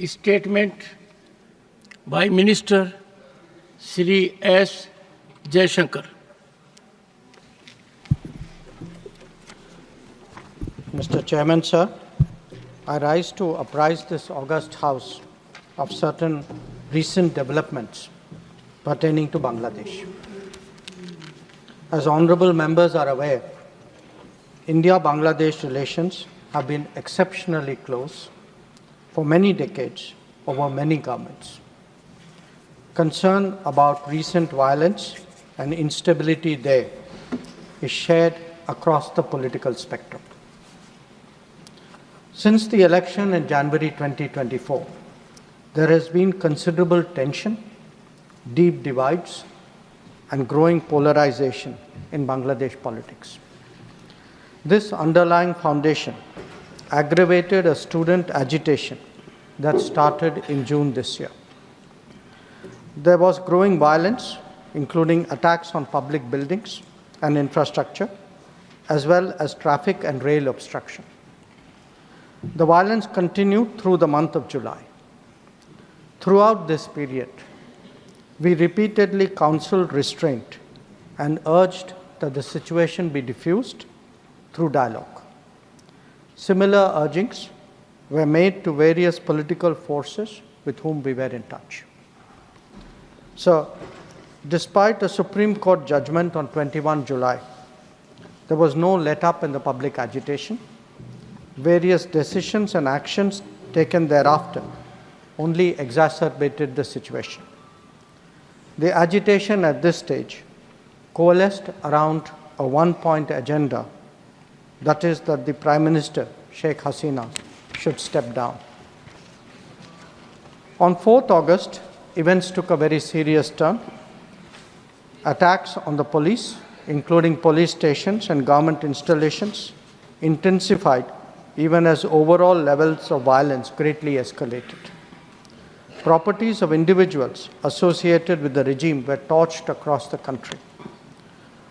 statement by Minister Shri S. Jaishankar. Mr. Chairman, sir, I rise to apprise this august House of certain recent developments pertaining to Bangladesh. As honorable members are aware, India-Bangladesh relations have been exceptionally close for many decades over many governments. Concern about recent violence and instability there is shared across the political spectrum. Since the election in January 2024, there has been considerable tension, deep divides, and growing polarization in Bangladesh politics. This underlying foundation aggravated a student agitation that started in June this year. There was growing violence, including attacks on public buildings and infrastructure, as well as traffic and rail obstruction. The violence continued through the month of July. Throughout this period, we repeatedly counseled restraint and urged that the situation be diffused through dialogue. Similar urgings were made to various political forces with whom we were in touch. So, despite a Supreme Court judgment on 21 July, there was no let-up in the public agitation. Various decisions and actions taken thereafter only exacerbated the situation. The agitation at this stage coalesced around a one-point agenda, that is that the Prime Minister, Sheikh Hasina, should step down. On 4th August, events took a very serious turn. Attacks on the police, including police stations and government installations, intensified even as overall levels of violence greatly escalated. Properties of individuals associated with the regime were torched across the country.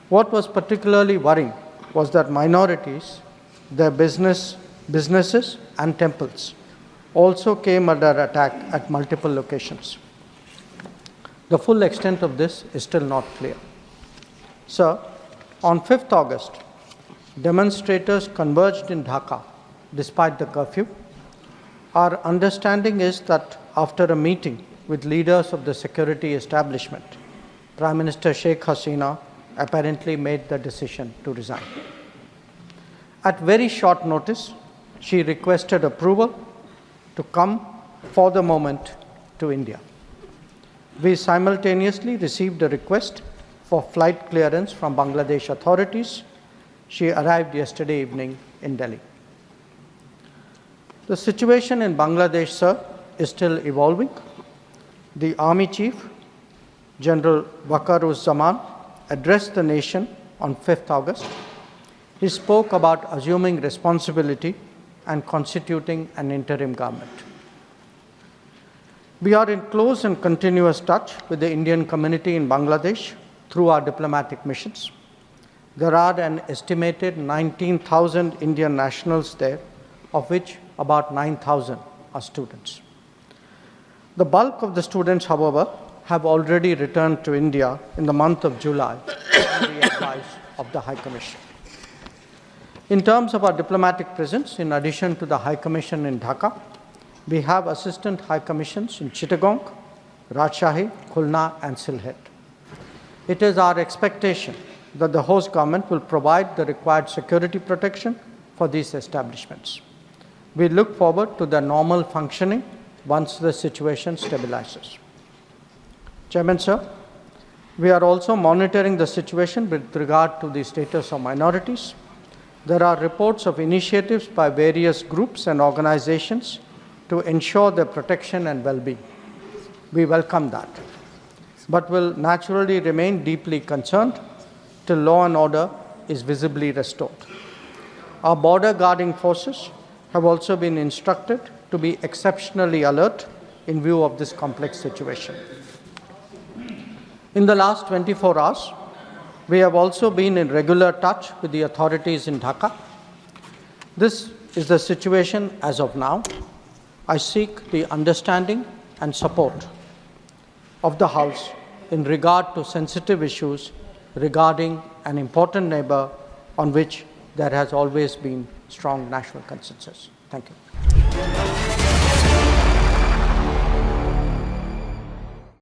What was particularly worrying was that minorities, their businesses and temples also came under attack at multiple locations. The full extent of this is still not clear. Sir, on 5th August, demonstrators converged in Dhaka despite the curfew. Our understanding is that after a meeting with leaders of the security establishment, Prime Minister Sheikh Hasina apparently made the decision to resign. At very short notice, she requested approval to come for the moment to India. We simultaneously received a request for flight clearance from Bangladesh authorities. She arrived yesterday evening in Delhi. The situation in Bangladesh, sir, is still evolving. The Army Chief, General Waqar-uz-Zaman, addressed the nation on 5th August. He spoke about assuming responsibility and constituting an interim government. We are in close and continuous touch with the Indian community in Bangladesh through our diplomatic missions. There are an estimated 19,000 Indian nationals there, of which about 9,000 are students. The bulk of the students, however, have already returned to India in the month of July on the advice of the High Commission. In terms of our diplomatic presence, in addition to the High Commission in Dhaka, we have Assistant High Commissions in Chittagong, Rajshahi, Khulna, and Sylhet. It is our expectation that the host government will provide the required security protection for these establishments. We look forward to their normal functioning once the situation stabilizes. Chairman, sir, we are also monitoring the situation with regard to the status of minorities. There are reports of initiatives by various groups and organizations to ensure their protection and well-being. We welcome that, but will naturally remain deeply concerned till law and order is visibly restored. Our border guarding forces have also been instructed to be exceptionally alert in view of this complex situation. In the last 24 hours, we have also been in regular touch with the authorities in Dhaka. This is the situation as of now. I seek the understanding and support of the House in regard to sensitive issues regarding an important neighbor on which there has always been strong national consensus. Thank you.